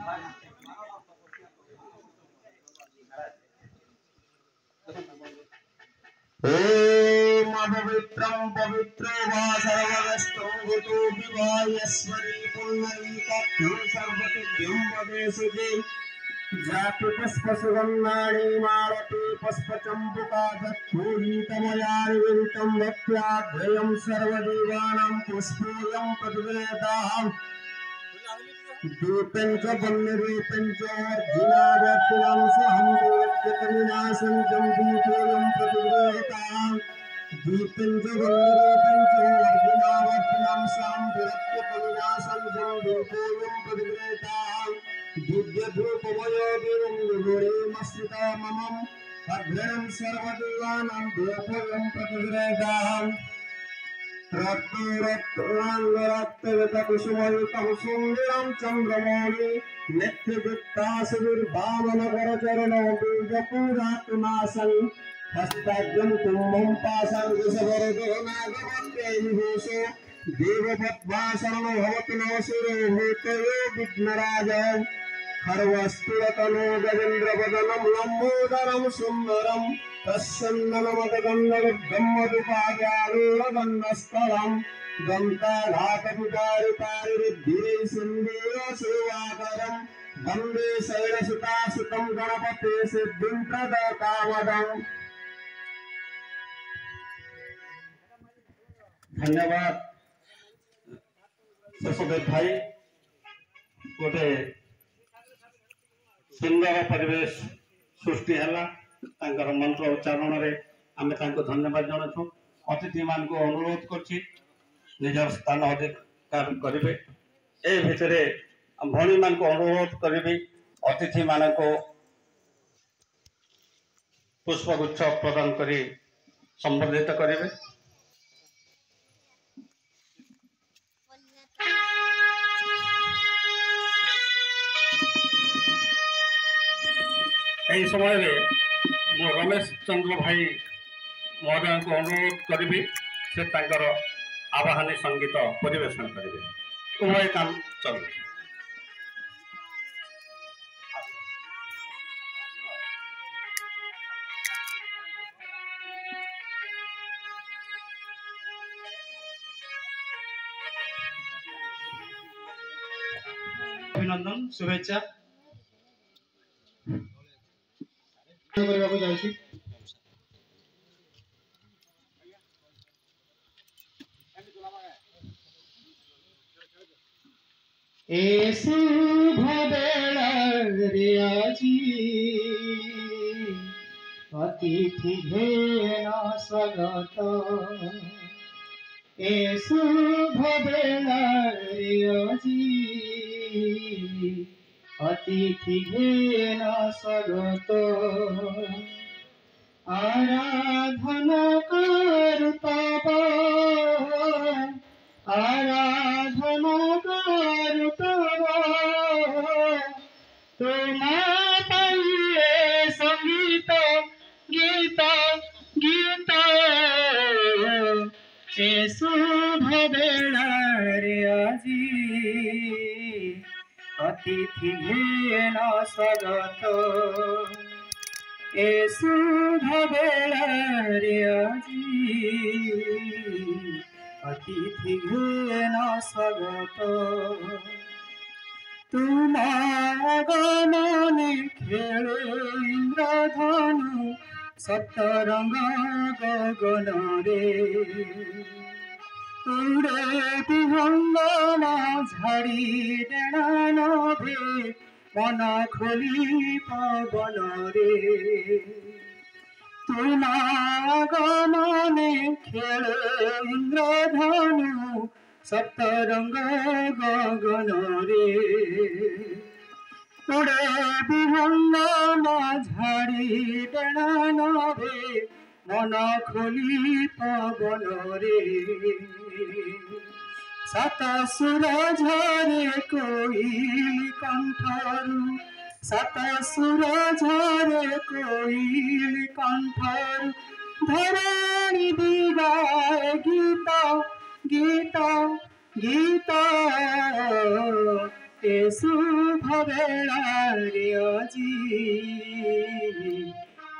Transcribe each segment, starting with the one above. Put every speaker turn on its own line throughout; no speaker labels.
ओम पवित्रं पवित्रो वा सर्वगस्तं भूतो विवायस्वरी पुण्डरीकाभ्यं सर्वतिभ्यं वदेशुजे जाति पुष्प सुगन्धानि मालती पुष्प चंपुका दत्तूरीतमयानि विदितं भक्त्याद्वयं सर्वदेवानां पुष्पोऽयं प्रतिवेदाः दीपं च वल्लरीपं च अर्जुनावर्तिनां सहं देवत्यकविनाशं जम्बूतोऽयं प्रतिगृहीताः दीपं च वल्लरीपं च अर्जुनावर्तिनां सहं देवत्यकविनाशं जम्बूतोऽयं प्रतिगृहीताः दिव्यधूपमयो विरुङ्गुणीमस्मिता ममम् अग्रणं सर्वदेवानां देवोऽयं प्रतिगृहीताः रत्नांगरत्नकुसुमयुतं सुन्दरं चन्द्रमौळि नेत्रदीप्तासुर्भावनगरचरणो बीजपुरात्मासन् हस्ताग्रं कुम्भं पाशं वृषभरतो नागवत्ते विभूषो देवपद्मासनो भवतु नः शिरोभूतयो विघ्नराज खर्वस्तुरतनो गजेन्द्रवदनं लम्बोदरं सुन्दरं तस्सन्ननमदगन्धर्वमधुपादालोलगन्धस्थलं दन्ताघातपुटारिपारिरुद्धिरैसिन्देवसेवाकरं वन्दे शैलसुतासुतं गणपते सिद्धिं प्रदकामदम्। धन्यवाद ससदेव भाई गोटे सुंदर परिवेश सृष्टि है मंत्र उच्चारण आम धन्यवाद जनाऊँ अतिथि मान को अनुरोध कर निजर स्थान अधिकार करेंगे ए भितर भणी मान को अनुरोध करी अतिथि मान को पुष्पगुच्छ प्रदान करी संबर्धित करेंगे। यही समय मो रमेश चंद्र भाई महोदय को अनुरोध करी से आवाहनी संगीत परिवेशन करेंगे। उभय काम चल अभिनंदन शुभेच्छा शुभ बेला रे आजी अतिथि घेना स्वागत शुभ बेला रे आजी अतिथि घेना स्वागत आराधना करू तब आराधना करू तब तुम्हा पाइए संगीत गीत गीत शुभ बेला रे आजी अतिथि घेना स्वागत शुभ बेला रे आजी अतिथि घेना स्वागत तुम आगमने खेले इंद्रधनु सप्तरंग गगन रे उड़े विहंगना झाड़ी डेणा नभे मन खोली पवन रे तुम आगमने खेले इंद्रधनु सप्तरंग गगन रे उड़े विहंगना झाड़ी डेणा नभे मन खोली पवन रे सात सुर झरे कोइल कंठरू सात सुर झरे कोइल कंठरू धरणी दिगाए गीत गीत गीत
ए शुभ बेलारे अजी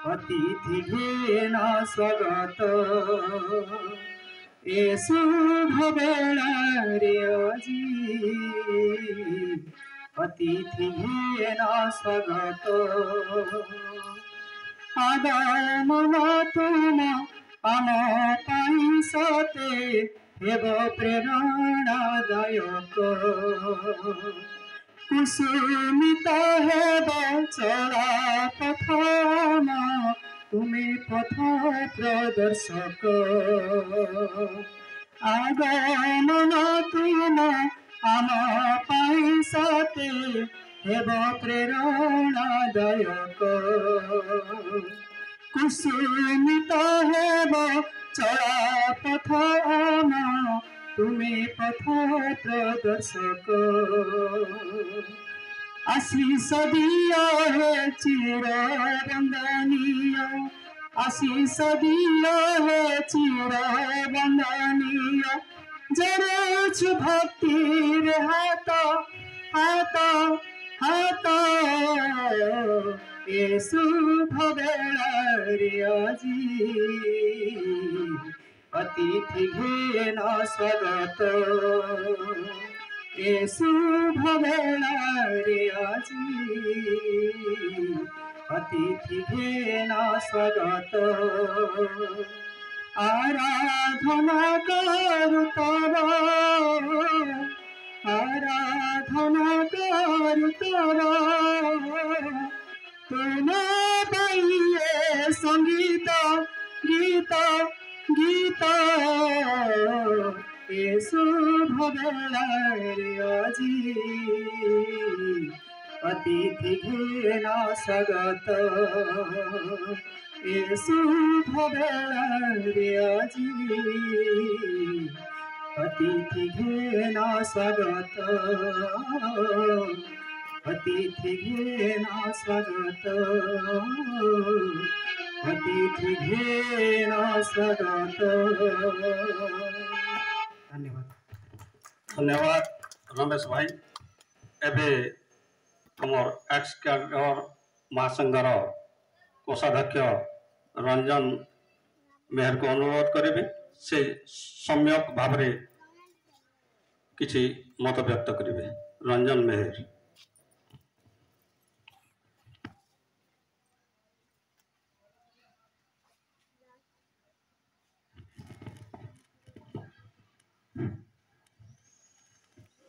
अतिथि घेन स्वागत ए शुभ बेलारे अजी अतिथि घेन स्वागत आदामन तुम आम पाई सते हेब प्रेरणादायक कुसुमित हेब चला पथम तुमे पथ प्रदर्शक आगमन तुम आम पाई सते हेब प्रेरणादायक कुसुमित हेब चला पथम तुमे पथ प्रदर्शक आशीष दिया है चिर वंदनीय आशीष दिया है चिर वंदनीय जरे भक्ति हाथ हाथ हाथ ए शुभ बेलारे अजी अतिथि घेन स्वागत ए शुभ बेलारे अजी अतिथि घेन स्वागत आराधना करू तब आराधना करू तब तुम पाइए संगीत गीत गीत ए शुभ बेलारे अजी अतिथि घेन स्वागत ए शुभ बेलारे अजी अतिथि घेन स्वागत अतिथि घेन स्वागत अतिथि घेन स्वागत धन्यवाद
धन्यवाद रमेश भाई एबे हमर एक्स कैडर महासंघर कोषाध्यक्ष रंजन मेहर को अनुरोध करेंगे से सम्यक भाव किसी मत व्यक्त करेंगे रंजन मेहर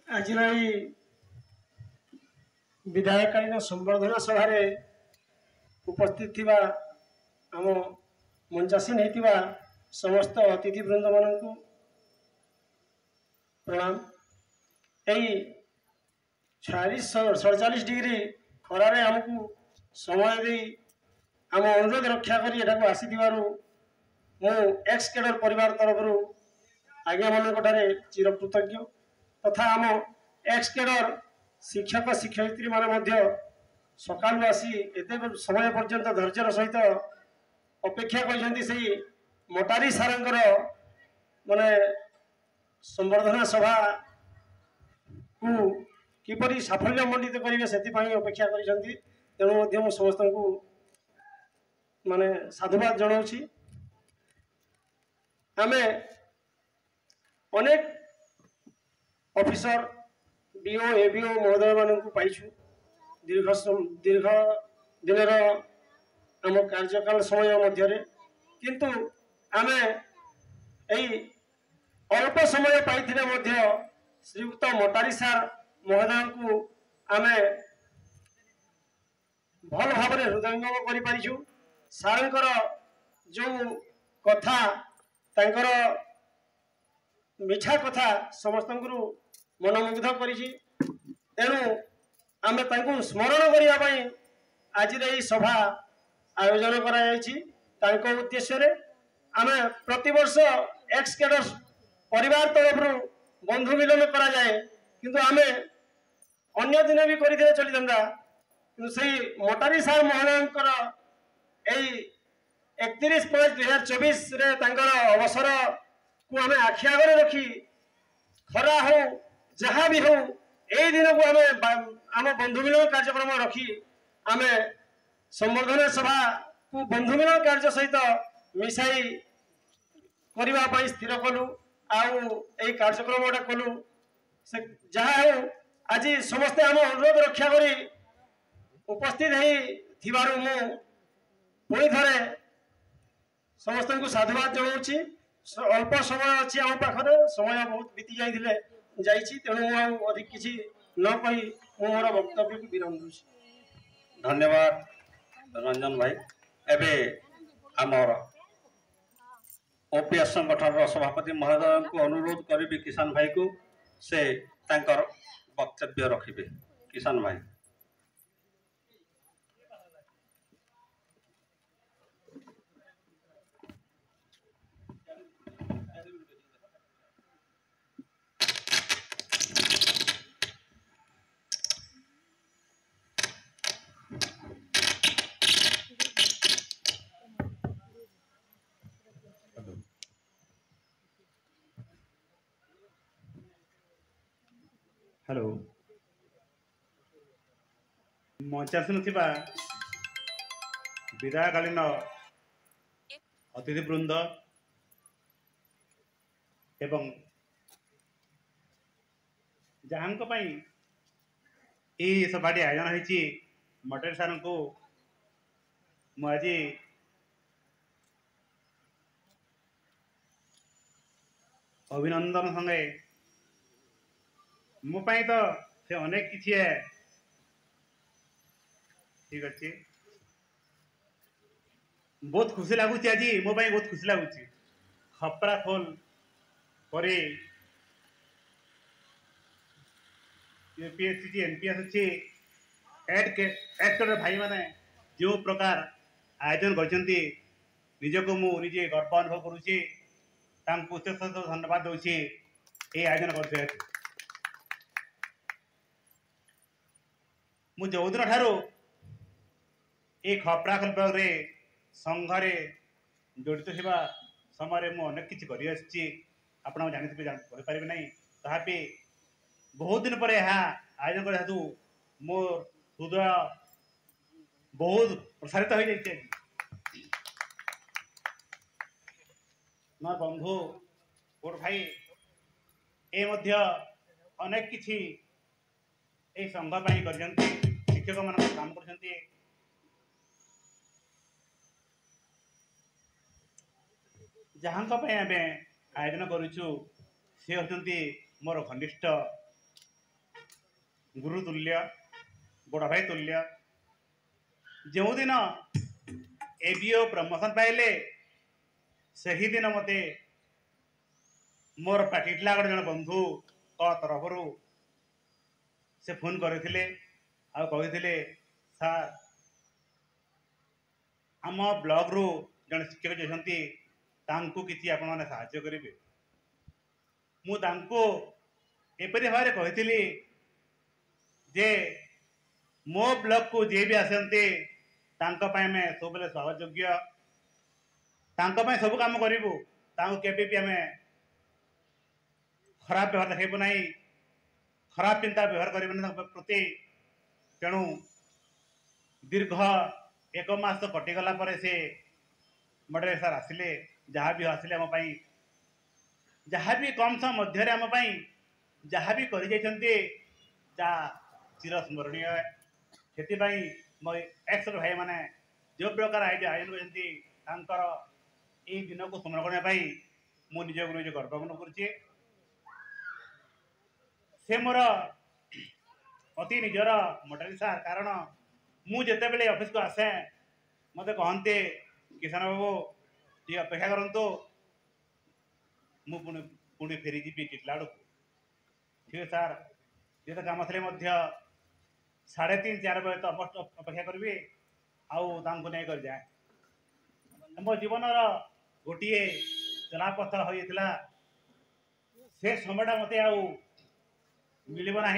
आज विधायकालीन संवर्धना सभार उपस्थित थिबा आम मंचासीन होता समस्त अतिथिवृंद मान प्रणाम। यही 47 डिग्री खरार आमको समय दे आम अनुरोध रक्षा कर आसी मु एक्स कैडर परिवार तरफ आज्ञा मान चिर कृतज्ञ तथा आम एक्स कैडर शिक्षक शिक्षयित्री माने सकालू आसी एत समय पर्यंत धैर्यर सहित अपेक्षा कर मोटारी सारंकर माने संवर्धना सभा को किपरि साफल्य मंडित करेंगे से अपेक्षा कर तेणु समस्त को माने साधुवाद जनाऊँगी। आमे अनेक ऑफिसर डीओ एबीओ महोदय मान पाइछु दीर्घ दिन आम कार्यकाल समय मध्य किंतु आमे यही अल्प समय पाई श्रीयुक्त मोटारी सार महोदय को आमे भल भाव हृदयंगम कर सारंकर जो कथा तांकर मिठा कथा समस्त मनमुग्ध करेणु आम स्मरण करने आज सभा आयोजन कर उद्देश्य आम प्रतिवर्ष एक्स कैडर परिवार तरफ बंधु मिलन करा जाए किंतु आम अन्य दिन भी करते चली था कि से मोटारी सार महोदय यही 31/5/2024 अवसर को आम आखि आगे रखी खरा हो जहाँ भी हो এই দিনକୁ ଆମେ ଆମ ବନ୍ଧୁ ମିଳନ କାର୍ଯ୍ୟକ୍ରମ ରଖି ଆମେ ସମ୍ବର୍ଦ୍ଧନା ସଭାକୁ ବନ୍ଧୁ ମିଳନ କାର୍ଯ୍ୟ ସହିତ ମିଶାଇ କରିବା ପାଇଁ ସ୍ଥିର କଲୁ ଆଉ ଏଇ କାର୍ଯ୍ୟକ୍ରମଟା କଲୁ। ସେ ଯାହା ହେଉ ଆଜି ସମସ୍ତେ ଆମ ଅନୁରୋଧ ରକ୍ଷା କରି ଉପସ୍ଥିତ ହେଇଥିବାରୁ ମୁଁ ପୁଣି ଥରେ ସମସ୍ତଙ୍କୁ ସାଧୁବାଦ ଜଣାଉଛି। ଅଳ୍ପ ସମୟ ଅଛି ଆମ ପାଖରେ, ସମୟ ବହୁତ ବିତି ଯାଇଛି, ତେଣୁ ମୁଁ ଆଉ ଅଧିକ କିଛି ନ କହି ମୁଁ ମୋର ବକ୍ତବ୍ୟକୁ ବିରାମ ଦେଉଛି।
ଧନ୍ୟବାଦ ରଞ୍ଜନ ଭାଇ। ଏବେ ଆମର ଓପିଏସ୍ ସଂଗଠନର ସଭାପତି ମହୋଦୟଙ୍କୁ ଅନୁରୋଧ କରିବି କିଷାନ ଭାଇକୁ ସେ ତାଙ୍କର ବକ୍ତବ୍ୟ ରଖିବେ। କିଷାନ ଭାଇ।
हेलो मंचासन थिबा विदायकालीन अतिथिवृंद एवं जहां सभाटी आयोजन होती मटेर सार को मुझे अभिनंदन संगे मो पाई तो से अनेक किसी है ठीक अच्छे बहुत खुशी लगुच आज मो पाई बहुत खुशी लगुच खपरा खोल पर यूपीएससी एनपीएस अच्छी एक्टर भाई माने जो प्रकार आयोजन करछंती निजको मु निजे गर्व अनुभव करुची धन्यवाद दूसरी ये आयोजन कर मु जो दिन ठारू ये खपरा खोल ब्लॉक रे संघरे जड़ित होगा समय मु अनेक किसी कर जानते पारे ना तथापि बहुत दिन पर आयोजन कर मो हृदय बहुत प्रसारित हो जाए मोर बंधु मोर भाई ए मध्य अनेक किसी ए संघ पाई कर शिक्षक मान काम कर जहाँ आयोजन करुचु से होती मोर घनिष्ठ गुरु तुल्य बड़ भाई तुल्य जो दिन एबीओ प्रमोशन पाइले से ही दिन मते मोर पाटिटला गोटे जन बंधु तरफ से फोन करते सार आम ब्लॉक रु जन शिक्षक जो तांको किसी आपण मैंने साहाय्य करेंगे मुझे भाव कही जे मो ब्लॉक को जे भी आसते मैं सब सहयोग्य सब काम करूँ केवे भी आम खराब व्यवहार देखू ना खराब चिंता व्यवहार कर प्रति तेणु दीर्घ एक मास कटिगला से मॉडरेटर सर आसिले जहाँ भी आसिले आम जहाँ भी कम समय मध्य आम जहाँ भी कर चिरस्मरणीय से मो एक्स भाई माने जो प्रकार आयोजन कर दिन को स्मरण करने मु निज निज गर्व अनुभव कर मोर अति निजर मॉडरेटर सर कारण मुझे बेले ऑफिस को आसे मत कहते किसान बाबू ये अपेक्षा करूँ मुझे फेरी जी टिटलाड़ को ठीक है सर ये तो काम थे 3:30-4 बजे तो अपेक्षा करी आउे नहीं कर जाए मो जीवन गोटे चलापथ होता से समय मत मिल ना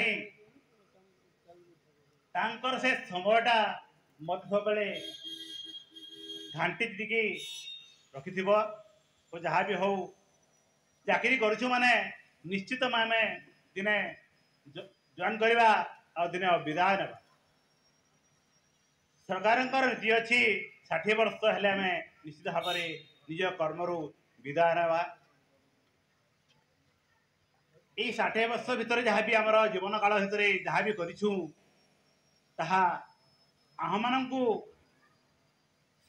से समयटा मत सब घाटी दी रखि जहाँ भी हो चाकरी करूँ माने निश्चित आम दिने जॉइन करवा आ दिन विदाय ना सरकार नीति अच्छी 60 वर्ष हेले आम निश्चित भाव में निज कर्मर विदाय ना यही 60 वर्ष भितर जहाँ भी आम जीवन काल भितर जहाँ भी करूँ आम मान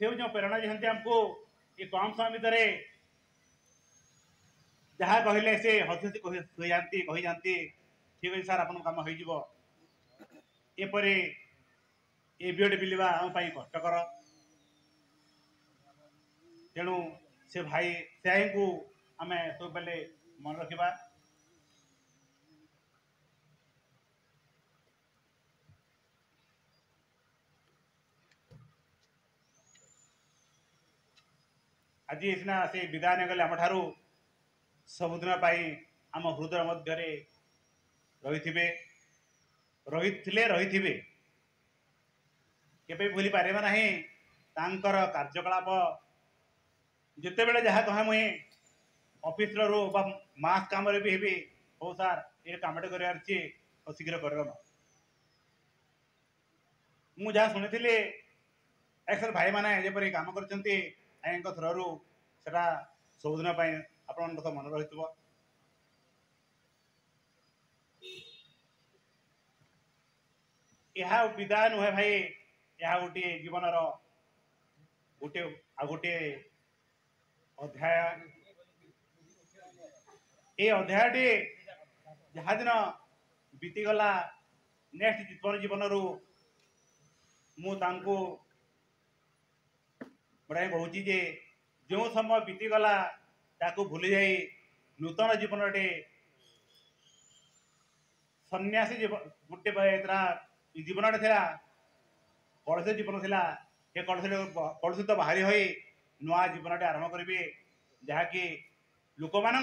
से जो प्रेरणा दिखती आमको ये कम समय भितर जहाँ कहले से हसी हसी कही जाती ठीक अच्छे सार आप कम होपरी ए बीएड मिलवा आम कष्टकर तेणु से भाई से को आम सब बेले मन रखा आज सीना से विदाय नहीं गले आम सबुदिन आम हृदय मध्य रही केबे भूली पारे ना तांकर कार्यकलाप जिते बड़े जहाँ कहे मुई ऑफिस रू मास काम भी हेबी हो सार ये कमटे कर शीघ्र कर मु जहाँ शुणी एक्सर भाई मैंने जपरी कम कर थ्रू से सबुदिन आपण तो मन रही यह विदाय नुहे भाई यह गोटे जीवन गोटे आ गोटे अध्याय ये अध्यायटी जहाँ दिन बीतीगला नेक्स्ट जीवन रू मुझे बड़ा कहूँ जे जो समय बीतीगला ताकू भूली जाई नूतन जीवन टे सन्यासी जीवन गोटे जीवन था कलुषित जीवन था ये कलुषित बाहरी हो नुआ जीवन टे आरंभ करेंगे जहाँकि लोक मान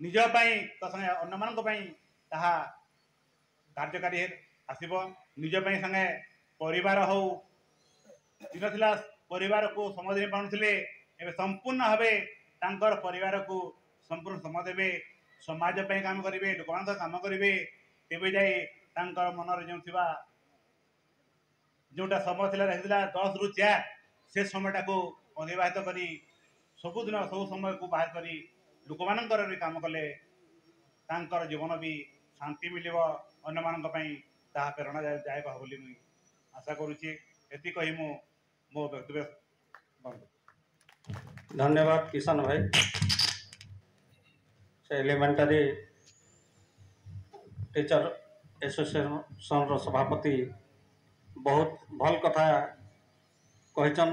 निजपाई तो संगे अन्न मान कार्यकारी आसब निजपाई संगे परिवार हो दिन था परिवार को समय दे पाते एवं संपूर्ण भाव परिवार को संपूर्ण समय देवे समाज काम करेंगे लोक मान काम करेंगे तेज जा मनर जो जोटा समय थी 10 ରୁ 4 से समय को अतिबाहित कर सबुदिन सब समय को बाहर कर लोक मान काम कले जीवन भी शांति मिल अन्न मान प्रेरणादायक हो बोली मुझे आशा करुच्ची ये कही मो वक्तव्य बंद।
धन्यवाद किशन भाई से एलिमेंटारी टीचर एसोसिएशन सभापति बहुत भल कथा कहचन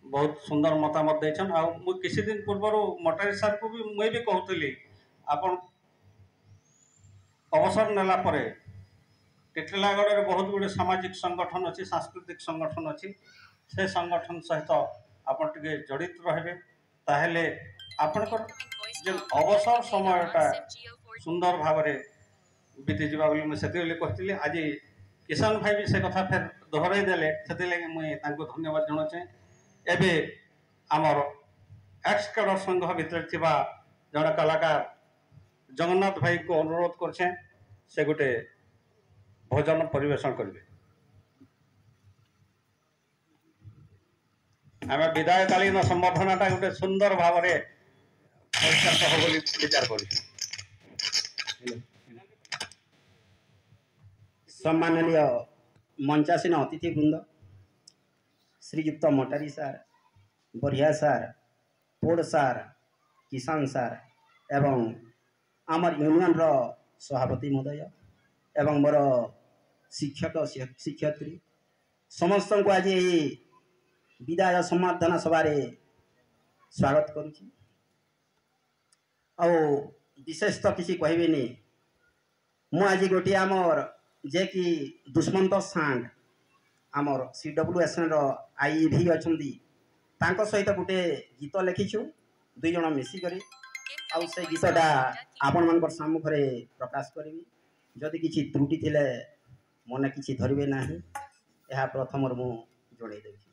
बहुत सुंदर मतामत देचन आ मु किसी दिन पूर्व मटारी सर को भी मुई भी कहूली आपण अवसर नेला परे टिटलागढ़ में बहुत गुड़े सामाजिक संगठन अच्छी सांस्कृतिक संगठन अच्छी से संगठन सहित आप जड़ित रहे ताहले आपनकर जो अवसर समयटा सुंदर भाव में बीती जावा बोली मुझे कहती आज किसान भाई भी से कथा फेर दोहराई देले से मुझे धन्यवाद जनाचे एबे आमर एक्स कैडर संघ भितर थिबा जड़े कलाकार जगन्नाथ भाई को अनुरोध करछे से गोटे भोजन परिवेशन करेंगे। आम विदायकालीन संबर्धनाटा गोटे सुंदर भाव में परिचालित हो विचार कर
सम्माननीय मंचासीन अतिथिवृंद श्रीयुक्त मटारी सार बरिया सार पोड़ सार किसान सार एवं आमर यूनियन रो सभापति महोदय एवं मोर शिक्षक शिक्षयित्री समस्त को आज विदाय सम्बर्धना सभा स्वागत करुच्ची विशेष तो किसी कहबेनि मु आज गोटे आमर जे कि दुष्मंत सांड आमर CWSN रो आईवी अच्छी सहित गोटे गीत लिखिछु 2 जन मिसिक आउ से गीतटा आपण मान सम्मुख प्रकाश करी जदि किसी त्रुटि थिले मने किसी धरबे नाही यह प्रथम मु जोड़े देछि।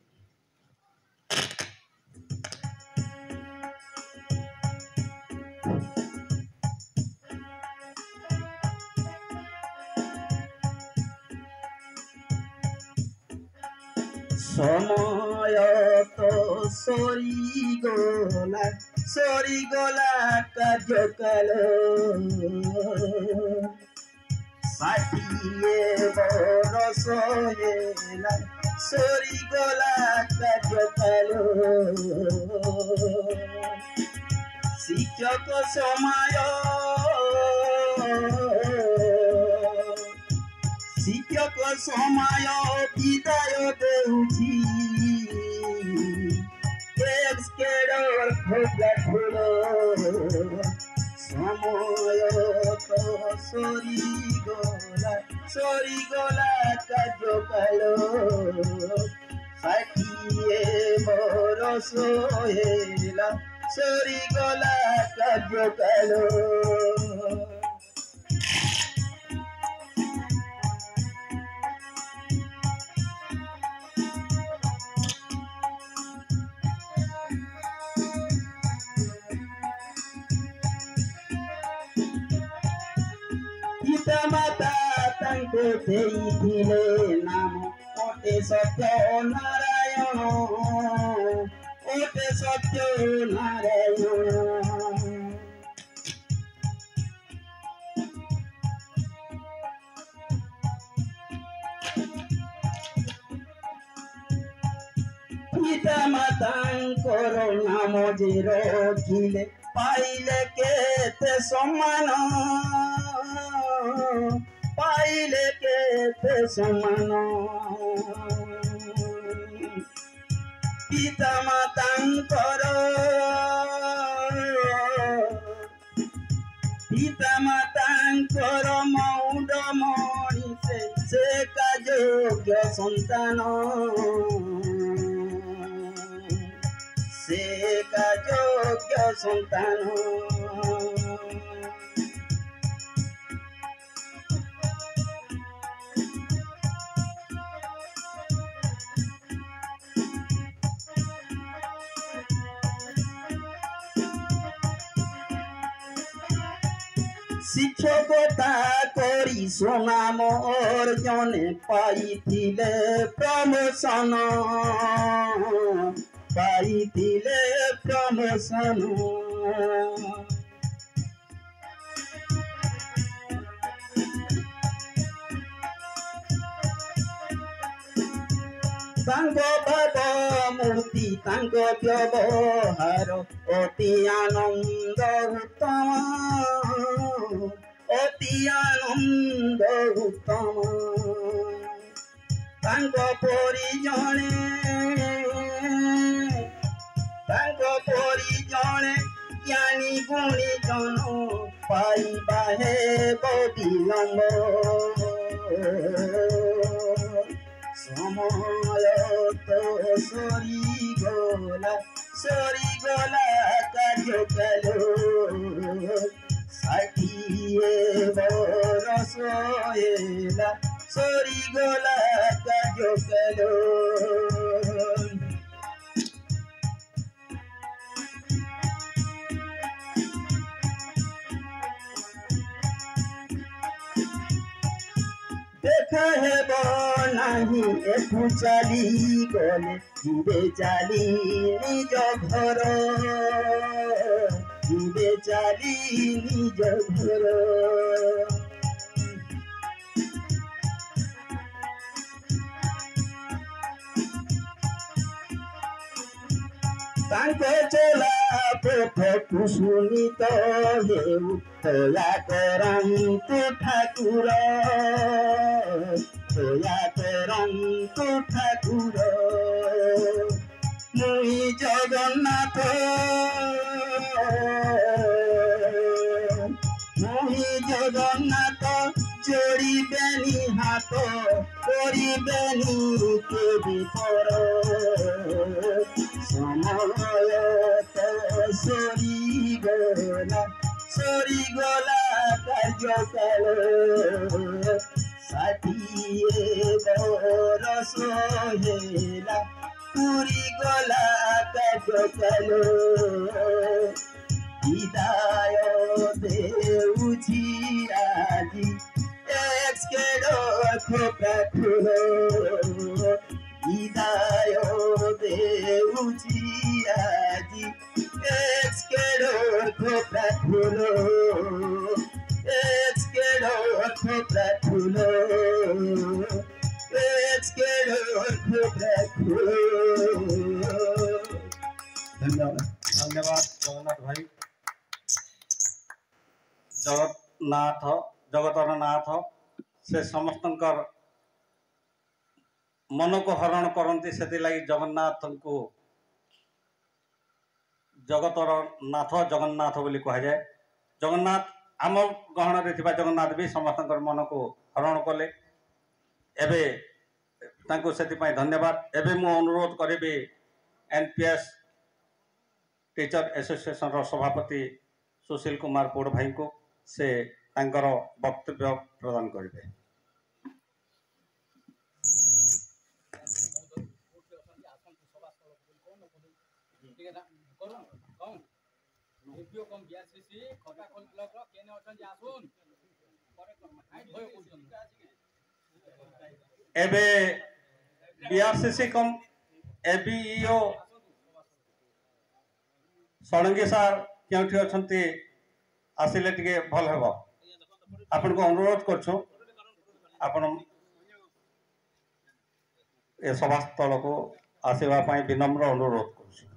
সময় তো সরিগলা কার্যকাল ষাঠিয়ে বরষ হেলা সরিগলা কার্যকাল শিক্ষক সময় বিদায় দেউছি এক্সকেডর খোলা ফুল সময় তো সরিগলা কার্যকাল ষাঠিয়ে বরষ হেলা সরিগলা কার্যকাল পিতামাতা তাଙ୍କୁ ଦେଇଥିଲେ ନାମ ଓଟେ ସତ୍ୟ ନାରାୟଣ ଓଟେ ସତ୍ୟ ନାରାୟଣ ପିତାମାତାଙ୍କର ନାମ ଯେ ରଖିଲେ ପାଇଲେ କେତେ ସମ୍ମାନ ପାଇଲେ କେତେ ସମ୍ମାନ ପିତାମାତାଙ୍କର ମଉଡ଼ ମଣି ସେ ଯୋଗ୍ୟ ସନ୍ତାନ ସେ ଯୋଗ୍ୟ ସନ୍ତାନ শিক্ষকতা করি সুনাম অর্জনে পাইଥିଲେ প্রমোশন ତାଙ୍କ ଭାବ ମୂର୍ତ୍ତି ତାଙ୍କ ବ୍ୟବହାର ଅତି ଆନନ୍ଦ ଉତ୍ତମ ତାଙ୍କ ପରି ଜଣେ ଜ୍ଞାନୀ ଗୁଣୀ ଜନ ପାଇବା ହେବ ବିଳମ୍ବ সময় তো সরিগলা কার্যকাল ষাঠিয়ে বরষ হেলা সরিগলা কার্যকাল দেখা ହେବ ନାହିଁ ଏଠୁ ଚାଲିଗଲେ ଯିବେ ଚାଲି ନିଜ ଘର ତାଙ୍କ ଚଲା ପଥକୁ ଶୁଣି ତ ହେଉ ଦୟା କରନ୍ତୁ ଠାକୁର ମୁଇଁ ଜଗନ୍ନାଥ ଯୋଡ଼ିବେନି ହାତ କରିବେନି କେବେ ପର ସମୟ ତ ସରିଗଲା କାର୍ଯ୍ୟକାଳ ষাঠিয়ে বরষ হেলা পুরিগলা কার্যকাল বিদায় দেউছি আজি এক্সকেডর খোপা ফুল বিদায় দেউছি আজি এক্সকেডর খোপরা খুলো এক্সকেডর খোপরা খুলো এক্সকেডর খোপরা খুলো। ধন্যবাদ।
धन्यवाद जगन्नाथ भाई। जगन्नाथ जगतर नाथ से समस्त मन को हरण करती से जगन्नाथ को जगतर नाथ जगन्नाथ बोली कह जाए। जगन्नाथ आम गहन रे जगन्नाथ भी समस्त मन को हरण कले। एबे तांको सेतिपाई धन्यवाद। एबे मु अनुरोध करिबी एनपीएस टीचर एसोसिएशन सभापति सुशील कुमार पोड़ भाई को से तांकर वक्तव्य प्रदान करेंगे। एबे बीआरसीसी कम एबीईओ षडंगी सार क्योंठी अच्छे आसिले टिके भल हेब आपन को अनुरोध करछु आपन ए सभास्थल को आसीबा पई विनम्र अनुरोध करछु।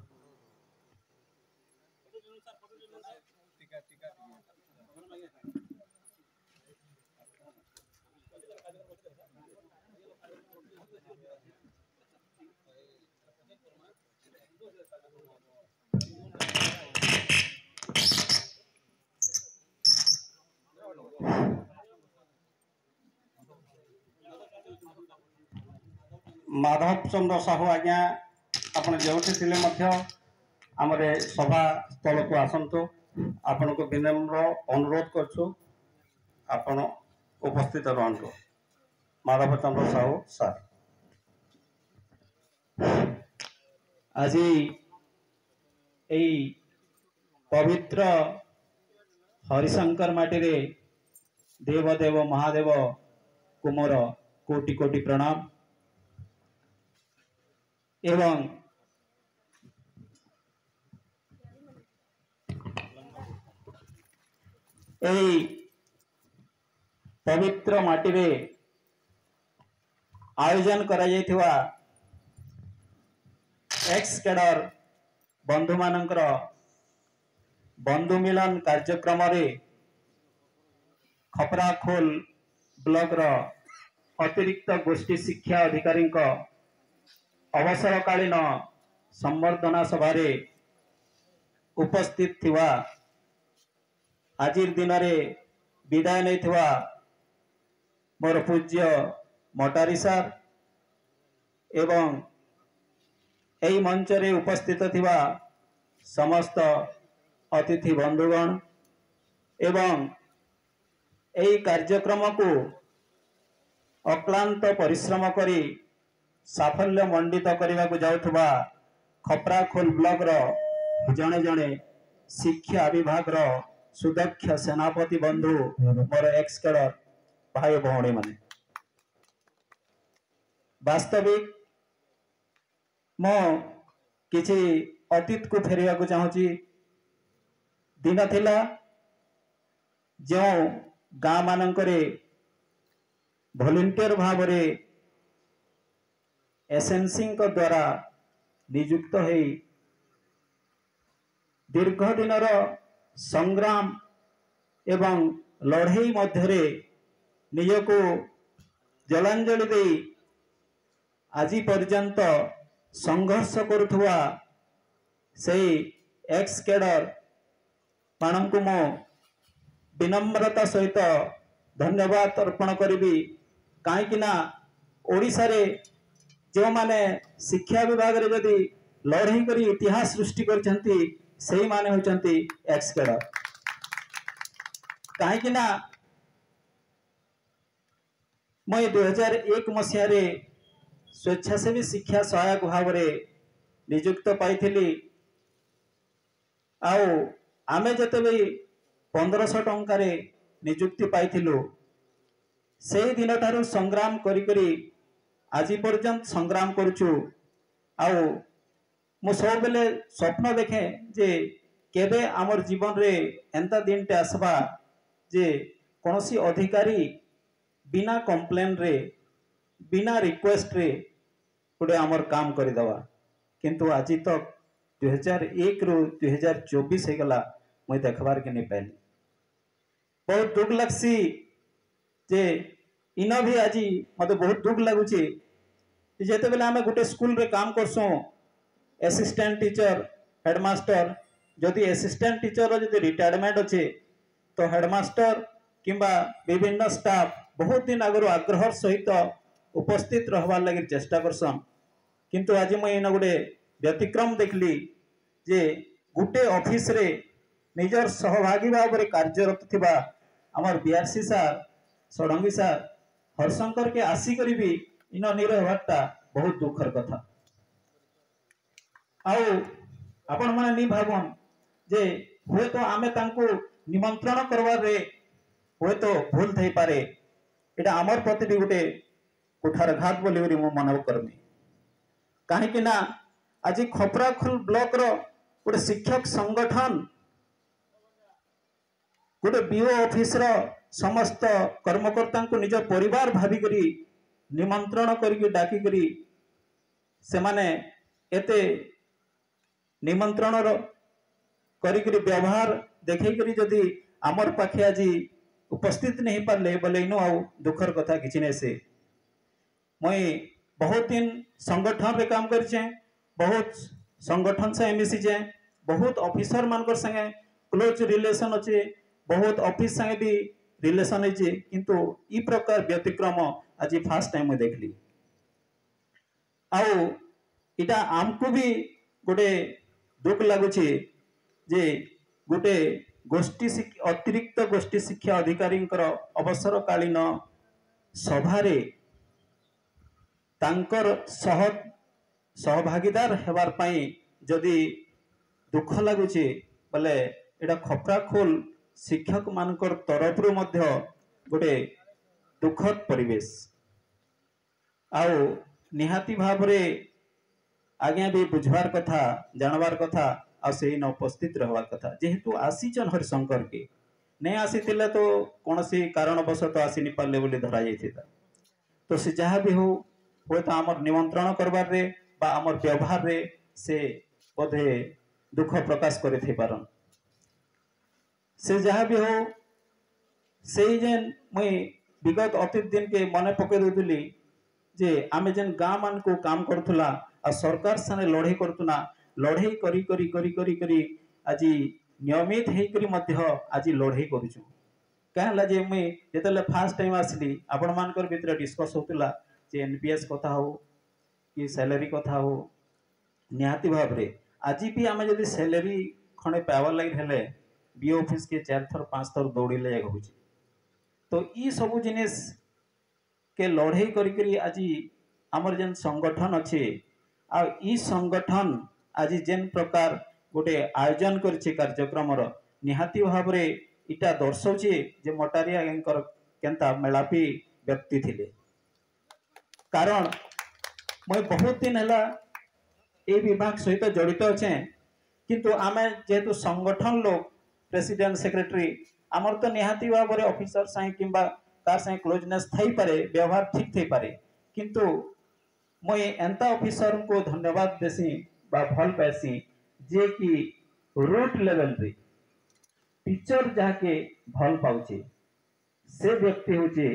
माधव चंद्र साहू आज्ञा आपण जो आमरे सभा स्थल को आसतु आपण को विनम्र अनुरोध करछु आपण उपस्थित रहतु। माधव चंद्र साहू सर
आज यही पवित्र हरिशंकर माटी रे देवदेव महादेव को मोर कोटि कोटि प्रणाम एवं यही पवित्र माटी रे आयोजन करा जायथिवा एक्स कैडर बंधु मानकर बंधु मिलन कार्यक्रम रे खपराखोल ब्लॉक रो अतिरिक्त गोष्ठी शिक्षा अधिकारी अवसरकालीन संवर्धना सभा रे उपस्थित थिवा आजिर दिन रे विदाय नहीं थिवा मोर पूज्य मोटारी सार एवं यही मंच रे उपस्थित थिवा समस्त अतिथि बंधुगण एवं यही कार्यक्रम को अक्लांत परिश्रम करी साफल्य मंडित करने को जाउथबा खपराखोल ब्लॉक रो जने जने शिक्षा विभाग रो सुदक्ष सेनापति बंधु मोर एक्स कैडर भाई भौणी माने वास्तविक मो किछि अतीत को फेरिया को चाहूची। दिन थिला जो गाँ मानकरे वॉलंटियर भाव रे एसएनसी द्वारा नियुक्त है दीर्घ दिन संग्राम एवं लड़ई मध्य निजको जलांजलि दे आज पर्यंत संघर्ष करुवा से एक्स कैडर मान को मो विनम्रता सहित धन्यवाद अर्पण करी कहीं ओडिशा रे जो माने शिक्षा विभाग रे जदि लड़ई करी इतिहास सृष्टि करछंती सेही माने होचंती एक्स कैडर। कहीं मैं 2001 मसीह रे स्वेच्छासेवी शिक्षा सहायक भाव रे नियुक्त पाई आमे जते भी 1500 टंका रे नियुक्ति पाई से दिन ठारू संग्राम करी करी আজি पर्यंत संग्राम करुचु आउ मु सब बेले स्वप्न देखे जे केबे आमर जीवन रे एंता दिन टे आसबा जे कौनसी अधिकारी बिना कंप्लेन रे बिना रिक्वेस्ट रे गोटे आमर काम करदेवा किंतु आज तक 2001 रु 2024 हो गला मुई देखबार के नहीं पाइली। बहुत दुख लगसी जे इन भी आज मत बहुत दुख लगुचे जिते बेले आम गोटे स्कूल रे काम करसों असिस्टेंट टीचर हेडमास्टर जदि असिस्टेंट टीचर जदि रिटायरमेंट अच्छे तो हेडमास्टर किंबा विभिन्न स्टाफ बहुत दिन आगु आग्रह सहित उपस्थित रहबार लगी चेष्टा करसन किंतु आज मुझे इन गोटे व्यतिक्रम देखली जे गोटे ऑफिस रे निजर सहभागी भाव में कार्यरत थिबा आमर बीआरसी सार षडंगी सार हरशंकर के आसिक भी इन निरहबारटा बहुत दुखर कथा। आउ आपण माने नहीं भावन जे हुए तो आमे तांको निमंत्रण करवार रे हुए तो भूल थई पारे एटा आमर प्रति भी गोटे कुठारघात बोली मु मन करमी कहीं ना आज खपराखोल ब्लॉक रो गोटे शिक्षक संगठन गोटे बीओ ऑफिस रो समस्त कर्मकर्ता को निज परिवार भाविक निमंत्रण करके डाकिक से माने एते निमंत्रण करी व्यवहार देखी जदि आमर पाखे आज उपस्थित नहीं पारे बोले इनु आउ दुखर कथा किसी नहीं से मुई बहुत दिन संगठन रे काम करिचे बहुत संगठन से मिसीचे बहुत ऑफिसर मानकर संगे क्लोज रिलेशन अच्छे बहुत ऑफिस संगे भी रिलेशन है किंतु ई प्रकार व्यतिक्रम आज फास्ट टाइम देखली आउ इटा आमको भी गोटे दुख लगुचे जे गोटे गोष्ठी अतिरिक्त गोष्ठी शिक्षा अधिकारी अवसरकालीन सभारे तांकर सहभागीदार हेबार पाई जदि दुख लगुचे बोले एटा खपराखोल शिक्षक मानकर तरफ मध्य गोटे दुखद परिवेश आउ निहाती भाव रे आज्ञा भी बुझवार कथा जानवार कथा आ से न उपस्थित रहवार कथा जेहेतु आसीचन हरिशंकर के नहीं आसी तो कौन सी कारणवशत आसी नहीं पारे बोली धरा जाइथिता तो से जहाँ भी हो तो आमर निमंत्रण करबार रे बा आमर व्यवहार रे से बोधे दुख प्रकाश करे पारन से जहाँ भी हो से जेन मुई विगत अतीत दिन के मन पके दूली जे आमे जेन गाँ मान को काम करुला आ सरकार साने लड़ाई करुना लड़ाई करी करी करी करी करी आज नियमित होकर मध्य आज लड़ाई करुचु कहला जे मुई जेतले फास्ट टाइम आसली आपण मानकर भितर डिस्कस होतला जे एनपीएस कथा हो कि सैलरी कथा हो निहाती भाव रे आज भी आमे जदी सैलरी खणे पावर लाइन हेले बीओ ऑफिस के 4 थर 5 थर दौड़िले जाग होची तो ई सब जिनिस के लड़ाई करी आज आमर जेन संगठन अच्छे आ ई संगठन आज जेन प्रकार गोटे आयोजन करछे कार्यक्रम निहाती भाव रे इटा दर्शाउछे जे मटारिया केंता मेलापी व्यक्ति थिले कारण मैं बहुत दिन है ए विभाग सहित जड़ित अच्छे किंतु आमे जेहेतु संगठन लोग प्रेसिडेंट सेक्रेटरी आमर तो निहाती भाव में ऑफिसर साई किंबा तार साई क्लोजनेस थई पारे व्यवहार ठीक थई पारे किंतु मुई एंता ऑफिसर को धन्यवाद देसी बा भल पासी जे कि रूट लेवल रे टीचर जाके भल पाउचे से व्यक्ति होचे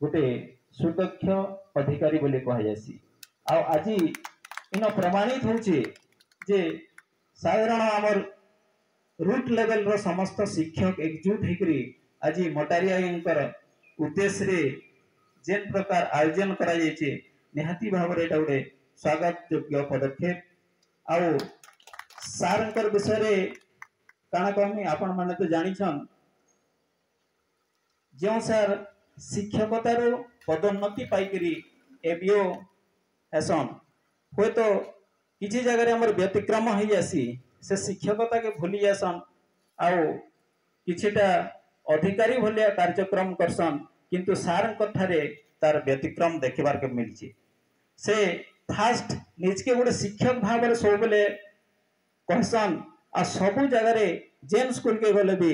गोटे सुदक्ष अधिकारी बोली कह जासी आ आज इन प्रमाणित होचे जे साधारण आमर रूट लेवल रो समस्त शिक्षक एकजुट होकरी आज मटारिया उद्देश्य रे जेन प्रकार आयोजन करा जायचे निहाती भाव रे एटा गोटे स्वागत योग्य पदक्षेप आउ सारंकर विषय रे काना कहमी आपण माने तो जानिछन जो सार शिक्षकतार पदोन्नति पाइकरी एबीओ हेसन हुए तो किसी जगह हमर व्यतिक्रम हो जासी से शिक्षकता के भूली जासन आउ किछिटा अधिकारी भलिया कार्यक्रम करसन किंतु सारंकर ठारे तार व्यतिक्रम देखबार के मिलछि से फास्ट निजके गोटे शिक्षक भाव में सब बेले कहसन आ सबू जगह जेन स्कूल के गले भी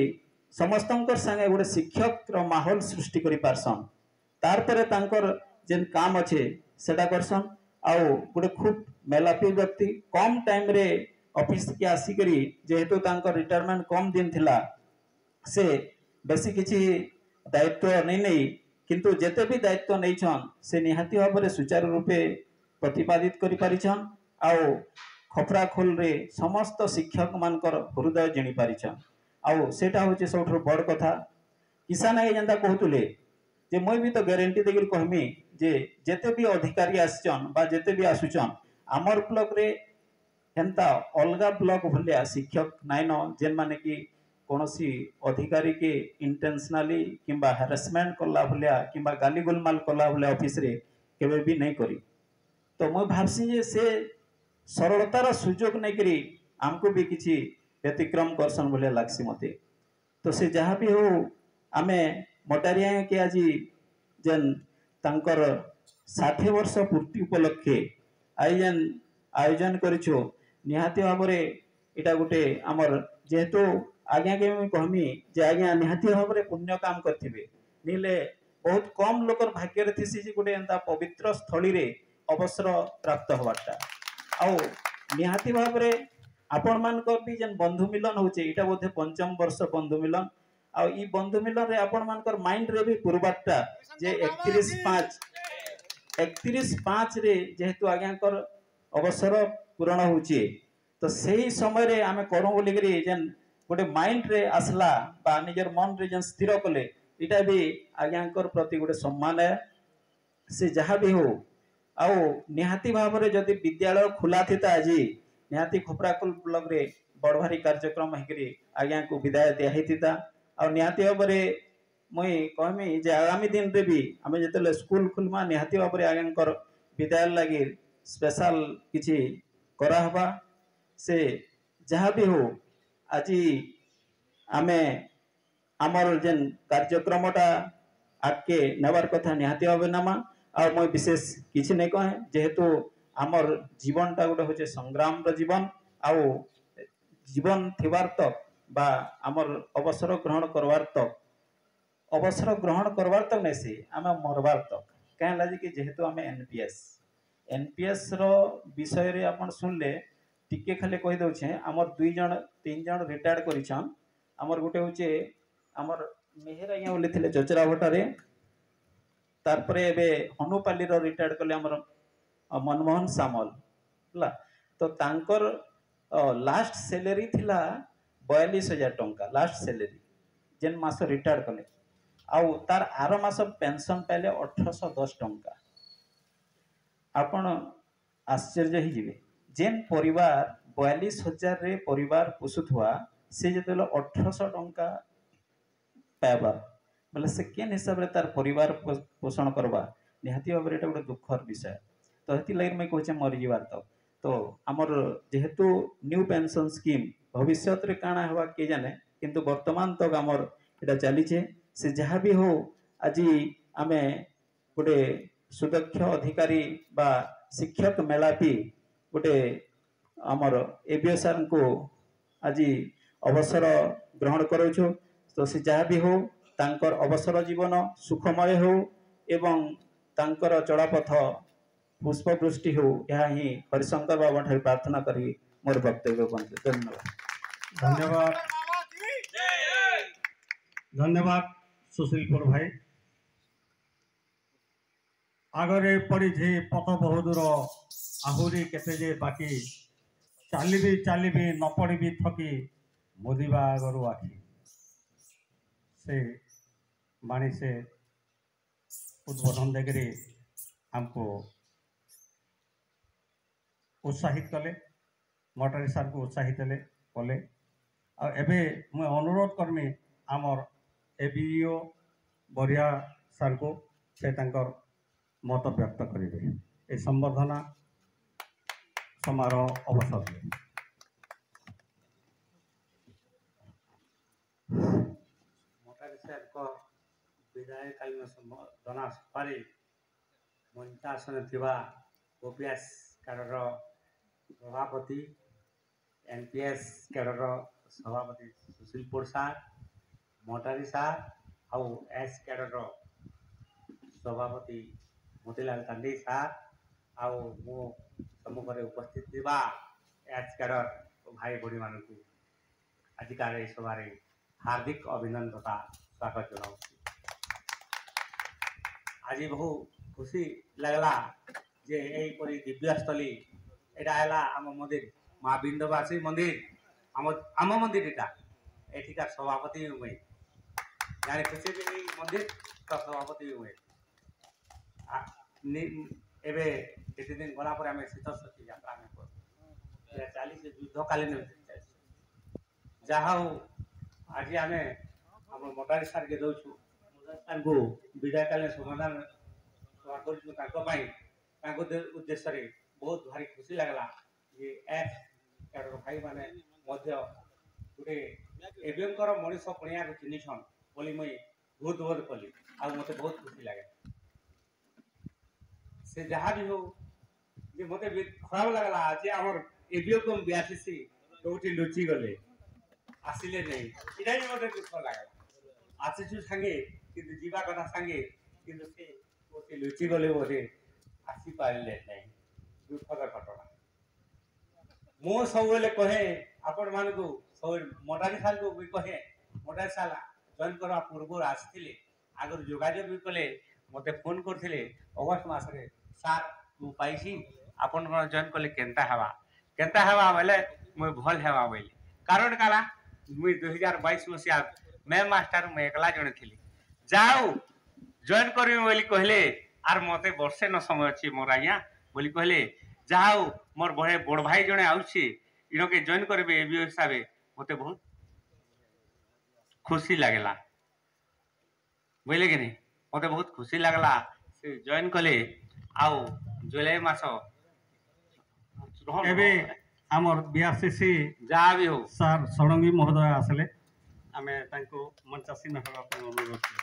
समस्त संगे गोटे शिक्षक रो माहौल सृष्टि करि पारसन तार परे तांकर जेन काम अच्छे सेटा करसन आउ गोटे खूब मेलापी व्यक्ति कम टाइम रे ऑफिस के आसिकरी जेहेतु तांकर रिटायरमेंट कम दिन थिला से बेसी किछि दायित्व नहीं किंतु जेते भी दायित्व नहीं छन से निहाती भाव में सुचारू रूपे प्रतिपादित करि पारिछन आउ खपरा खोल रे समस्त शिक्षक मानकर हृदय जिणी पारिछन आउ सेटा होचे सबठो बड़ कथा किसान आगे जेंता कहतुले जे मुई भी तो ग्यारंटी देकर कहमी जे जेते भी अधिकारी आसचन बा जेते भी आसुचन आमर ब्लॉक रे हेंता अलगा ब्लॉक भलिया शिक्षक नाइन जेन माने कि कौनसी अधिकारी के इंटेंशनली किंबा हारासमेंट कला भलिया किंबा गाली गोलमाल कला भलिया ऑफिस रे केबे भी नहीं करी तो मुई भाबसी जे से सरलतार सुजोग नहीं करी हमको भी किसी व्यतिक्रम करसन भलिया लागसी मते तो से जहाँ भी हो आमे मोटारिया के आज जेन तांकर 60 वर्ष पूर्ति उपलक्षे आई जेन आयोजन करिछो निहाती भाव में इटा गोटे आमर जेहेतु आज्ञा के मैं कहमी जे आज्ञा निहाती भाव में पुण्य काम करथिबे नीले बहुत कम लोकर भाग्य रे थिसी जे गोटे एंता पवित्र स्थली रे अवसर प्राप्त होवाटा आउ निहाती भाव में आपण मानकर भी जेन बंधु मिलन होचे इटा बोधे पंचम वर्ष बंधु मिलन आउ ई बंधु मिलन रे आपण मानकर माइंड रे भी पूर्वाटा जे 31/5 रे जेहेतु आज्ञाकर अवसर पूरण होचे तो सही समय रे आमे करू बोली करी जेन गोटे माइंड रे आसला बा निजर मन रे जेन स्थिर कले इटा भी आज्ञाकर प्रति गोटे सम्मान है से जहाँ भी हो आउ निहाती भाव में जदि विद्यालय खुला थिता आज निहाती खपराकुल ब्लॉक रे बड़ भारी कार्यक्रम हेकरी आज्ञा को विदाय दिया हेतिता आ निहाती भाव में मुई कहमी जे आगामी दिन रे भी आमे जेतले स्कूल खुलमा निहाती भाव में आज्ञाकर विदाय लगी स्पेशल किछि करा हबा से जहाँ भी हो आज आमे आमर जेन कार्यक्रमटा आगे नेबार कथा निहाती भाव नामा आ मैं विशेष किसी नहीं कहे जेहेतु आमर जीवनटा गोटे हूँ संग्राम जीवन आउ जीवन थिबार तक बा आमर अवसर ग्रहण करवार तक नहीं सी आम मरबार तक कहीं लगे कि जेहेतु आम एनपीएस रो विषय रे आपण सुनले टिके खाली कही दउछे आमर 2-3 जन रिटायर्ड करिछन आमर गोटे होचे आमर मेहर आज्ञा बोली थिले चचरा भटारे तारपरे एबे हनुपाली रो रिटायर्ड कले हमर मनमोहन सामल हला तो तांकर लास्ट सैलरी थिला 42,000 टंका लास्ट सैलरी जेन मास रिटायर्ड कले आउ तार आर मास पेंशन पाइले 1810 टंका आपण आश्चर्य ही जिवे जेन परिवार 42,000 रे परिवार पोसुथुआ से जेतेले 1800 टंका पाइबा बोले से केन हिसाब रे तार परिवार पोषण करवा निहाती भाव में गोटे दुखर विषय तो हेती लगे मैं कहचे मरी जीवार तो आमर जेहेतु न्यू पेंशन स्कीम भविष्य रे काना हवा के जाने किंतु वर्तमान तक आमर एटा चलीचे से जहाँ भी हो आज आमे गोटे सुदक्ष अधिकारी बा शिक्षक मेलापी गोटे आमर एबीओ सार को आज अवसर ग्रहण करूछु तो से जहाँ भी हो तांकर अवसर जीवन सुखमय हो एवं तांकर चलापथ पुष्पवृष्टि हो यह ही हरिशंकर बाबा ठाई प्रार्थना करी मोर वक्तव्य बंद धन्यवाद
धन्यवाद धन्यवाद सुशीलपुर भाई आगरे पड़ी पथ बहुदूर आहुरी केते बाकी चालिबी न पड़ी थकी मुदिबा आगरू आखि से बाणी से उद्बोधन देकरी हमको उत्साहित कले मोटारी सार को उत्साहित कले आबे मैं अनुरोध करमी आमर एबीओ बरिया सार को से तांकर मत व्यक्त करेंगे ए संबर्धना समारोह अवसर में मोटारी सार को विदायकालीन संबर्धना पारी मंचासन थिबा
ଓପିଏସ୍ କ୍ୟାଡରର ସଭାପତି, ଏନ୍ପିଏସ୍ କ୍ୟାଡରର ସଭାପତି ସୁଶୀଲପୁର ସାର୍, ମଟାରୀ ସାର୍ ଆଉ ଏସ୍ କ୍ୟାଡରର ସଭାପତି ମୋତିଲାଲ ତାଣ୍ଡି ସାର୍ ଆଉ ମୋ ସମ୍ମୁଖରେ ଉପସ୍ଥିତ ଥିବା ଏସ୍ କ୍ୟାଡର ଭାଇ ଭଉଣୀମାନଙ୍କୁ ଆଜିକାର ଏହି ସଭାରେ ହାର୍ଦ୍ଦିକ ଅଭିନନ୍ଦନ ତଥା ସ୍ୱାଗତ ଜଣାଉଛି। ଆଜି ବହୁ ଖୁସି ଲାଗିଲା ଯେ ଏହିପରି ଦିବ୍ୟସ୍ଥଳୀ ଏଇଟା ହେଲା ଆମ ମନ୍ଦିର ମା ବିନ୍ଧବାସୀ ମନ୍ଦିର, ଆମ ମନ୍ଦିର ଏଇଟା, ଏଠିକାର ସଭାପତି ହୁଏ ଜାଣି ଖୁସି ଯେ ଏଇ ମନ୍ଦିର ସଭାପତି ହୁଏ। ଏବେ କେତେ ଦିନ ଗଲା ପରେ ଆମେ ଶୀତଳଷଷ୍ଠୀ ଯାତ୍ରା ଆମେ କରୁ, ଚାଲିଛି ଯୁଦ୍ଧକାଳୀନ ଚାଲିଛି। ଯାହା ହଉ ଆଜି ଆମେ ଆମ ମଟାରୀ ସାର୍କେ ଦେଉଛୁ, ତାଙ୍କୁ ବିଦାୟକାଳୀନ ସମାଧାନ ସଭା କରୁଛୁ ତାଙ୍କ ପାଇଁ, ତାଙ୍କ ଉଦ୍ଦେଶ୍ୟରେ ବହୁତ ଭାରି ଖୁସି ଲାଗିଲା ଯେ ଏସ୍ କ୍ୟାଡର ଭାଇମାନେ ମଧ୍ୟ ଗୋଟେ ଏବେଙ୍କର ମଣିଷ ପଣିଆକୁ ଚିହ୍ନିଛନ୍ ବୋଲି ମୁଇଁ ବହୁତ ବହୁତ କଲି ଆଉ ମୋତେ ବହୁତ ଖୁସି ଲାଗେ। ସେ ଯାହା ବି ହଉ ଯେ ମୋତେ ଖରାପ ଲାଗିଲା ଯେ ଆମର ଏବିଓ ବିଆସିସି କୋଉଠି ଲୁଚି ଗଲେ, ଆସିଲେ ନାହିଁ, ଏଇଟା ବି ମୋତେ ଦୁଃଖ ଲାଗିଲା। ଆସିଛୁ ସାଙ୍ଗେ କିନ୍ତୁ ଯିବା କଥା ସାଙ୍ଗେ, କିନ୍ତୁ ସେ କୋଉଠି ଲୁଚି ଗଲେ ବୋଧେ ଆସିପାରିଲେ ନାହିଁ, ଦୁଃଖର ଘଟଣା। ମୁଁ ସବୁବେଳେ କହେ ଆପଣମାନଙ୍କୁ, ମଟାରୀ ସାର୍ଙ୍କୁ ବି କହେ, ମଟାରୀ ସାର୍ ଜଏନ୍ କରିବା ପୂର୍ବରୁ ଆସିଥିଲେ, ଆଗରୁ ଯୋଗାଯୋଗ ବି କଲେ, ମୋତେ ଫୋନ୍ କରିଥିଲେ ଅଗଷ୍ଟ ମାସରେ, ସାର୍ ମୁଁ ପାଇଛି ଆପଣଙ୍କର ଜଏନ୍ କଲେ କେନ୍ତା ହେବା ବୋଇଲେ ମୁଇଁ ଭଲ ହେବା ବୋଇଲି। କାରଣ କାଣା ମୁଇଁ 2022 ମସିହା ମେ ମାସଠାରୁ ମୁଁ ଏକଲା ଜଣେ ଥିଲି, ଯାଉ ଜଏନ୍ କରିବି ବୋଲି କହିଲେ, ଆର୍ ମୋତେ ବର୍ଷେ ନ ସମୟ ଅଛି ମୋର ଆଜ୍ଞା ବୋଲି କହିଲେ, ଯାହା ହଉ ମୋର ବଡ଼ ଭାଇ ଜଣେ ଆଉଛି ଇଣକେ ଜଏନ୍ କରିବେ ଏବିଓ ହିସାବେ, ମୋତେ ବହୁତ ଖୁସି ଲାଗିଲା ବୁଝିଲେ କି ନାହିଁ, ମୋତେ ବହୁତ ଖୁସି ଲାଗିଲା। ସେ ଜଏନ୍ କଲେ ଆଉ ଜୁଲାଇ ମାସ
ଏବେ ଆମର ବିଆରସିସି
ଯାହା ବି ହଉ
ସାର୍ ଷଡ଼ଙ୍ଗୀ ମହୋଦୟ ଆସିଲେ, ଆମେ ତାଙ୍କୁ ମଞ୍ଚାସୀନ ହେବା ପାଇଁ ଅନୁରୋଧ କରୁ।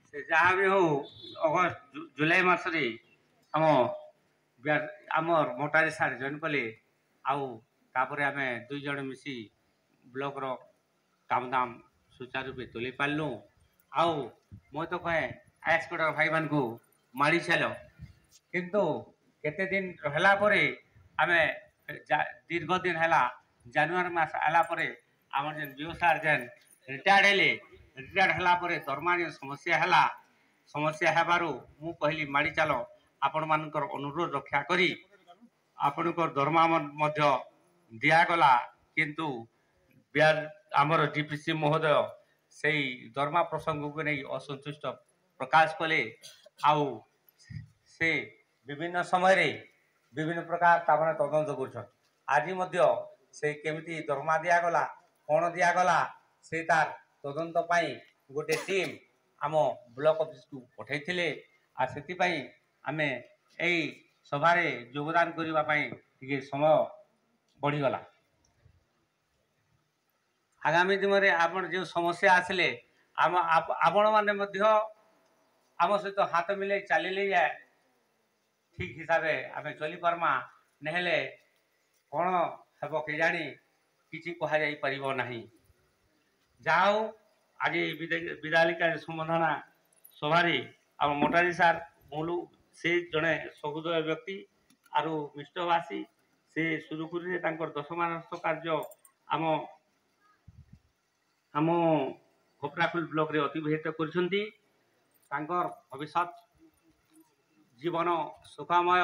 ସେ ଯାହା ବି ହଉ ଜୁଲାଇ ମାସରେ ଆମର ମଟାରୀ ସାର୍ ଜଏନ୍ କଲେ ଆଉ ତାପରେ ଆମେ ଦୁଇ ଜଣ ମିଶି ବ୍ଲକର କାମଦାମ ସୁଚାରୁରୂପେ ତୁଲେଇ ପାରିଲୁ। ଆଉ ମୁଁ ତ କହେ ଏସ୍ କ୍ୟାଡର ଭାଇମାନଙ୍କୁ ମାଡ଼ି ଚାଲ, କିନ୍ତୁ କେତେ ଦିନ ହେଲା ପରେ ଆମେ ଦୀର୍ଘ ଦିନ ହେଲା ଜାନୁଆରୀ ମାସ ହେଲା ପରେ ଆମର ଯେନ୍ ବିଓ ସାର୍ ଯେନ୍ ରିଟାୟାର୍ଡ଼ ହେଲେ, ରିଟାୟାର୍ଡ଼ ହେଲା ପରେ ଦରମା ଯେନ୍ ସମସ୍ୟା ହେବାରୁ ମୁଁ କହିଲି ମାଡ଼ି ଚାଲ, ଆପଣମାନଙ୍କର ଅନୁରୋଧ ରକ୍ଷା କରି ଆପଣଙ୍କର ଦରମା ମଧ୍ୟ ଦିଆଗଲା। କିନ୍ତୁ ଆମର ଡିପିସି ମହୋଦୟ ସେଇ ଦରମା ପ୍ରସଙ୍ଗକୁ ନେଇ ଅସନ୍ତୁଷ୍ଟ ପ୍ରକାଶ କଲେ ଆଉ ସେ ବିଭିନ୍ନ ସମୟରେ ବିଭିନ୍ନ ପ୍ରକାର ତାମାନେ ତଦନ୍ତ କରୁଛନ୍ତି। ଆଜି ମଧ୍ୟ ସେ କେମିତି ଦରମା ଦିଆଗଲା, କ'ଣ ଦିଆଗଲା, ସେ ତାର ତଦନ୍ତ ପାଇଁ ଗୋଟେ ଟିମ୍ ଆମ ବ୍ଲକ ଅଫିସକୁ ପଠାଇଥିଲେ। ଆଉ ସେଥିପାଇଁ ଆମେ ଏଇ ସଭାରେ ଯୋଗଦାନ କରିବା ପାଇଁ ଟିକେ ସମୟ ବଢ଼ିଗଲା। ଆଗାମୀ ଦିନରେ ଆପଣ ଯେଉଁ ସମସ୍ୟା ଆସିଲେ ଆପଣମାନେ ମଧ୍ୟ ଆମ ସହିତ ହାତ ମିଲେଇ ଚାଲିଲେ ଠିକ୍ ହିସାବରେ ଆମେ ଚଲିପାରମା, ନହେଲେ କ'ଣ ହେବ କେଜାଣି କିଛି କୁହାଯାଇପାରିବ ନାହିଁ। ଯାହା ହଉ ଆଜି ବିଦାୟିକା ସମ୍ବର୍ଦ୍ଧନା ସଭାରେ ଆମ ମଟାରୀ ସାର୍ ସେ ଜଣେ ସହୃଦୟ ବ୍ୟକ୍ତି ଆରୁ ମିଷ୍ଟଭାଷୀ, ସେ ସୁରୁଖୁରୁରେ ତାଙ୍କର 10 ମାସ କାର୍ଯ୍ୟ ଆମ ଖପ୍ରାଖୋଲ ବ୍ଲକରେ ଅତିବାହିତ କରିଛନ୍ତି। ତାଙ୍କର ଭବିଷ୍ୟତ ଜୀବନ ସୁଖମୟ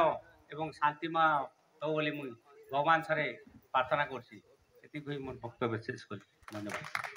ଏବଂ ଶାନ୍ତିମୟ ହେଉ ବୋଲି ମୁଁ ଭଗବାନ ଠାରେ ପ୍ରାର୍ଥନା କରୁଛି। ଏତିକି କହି ମୋର ବକ୍ତବ୍ୟ ଶେଷ କଲି। ଧନ୍ୟବାଦ।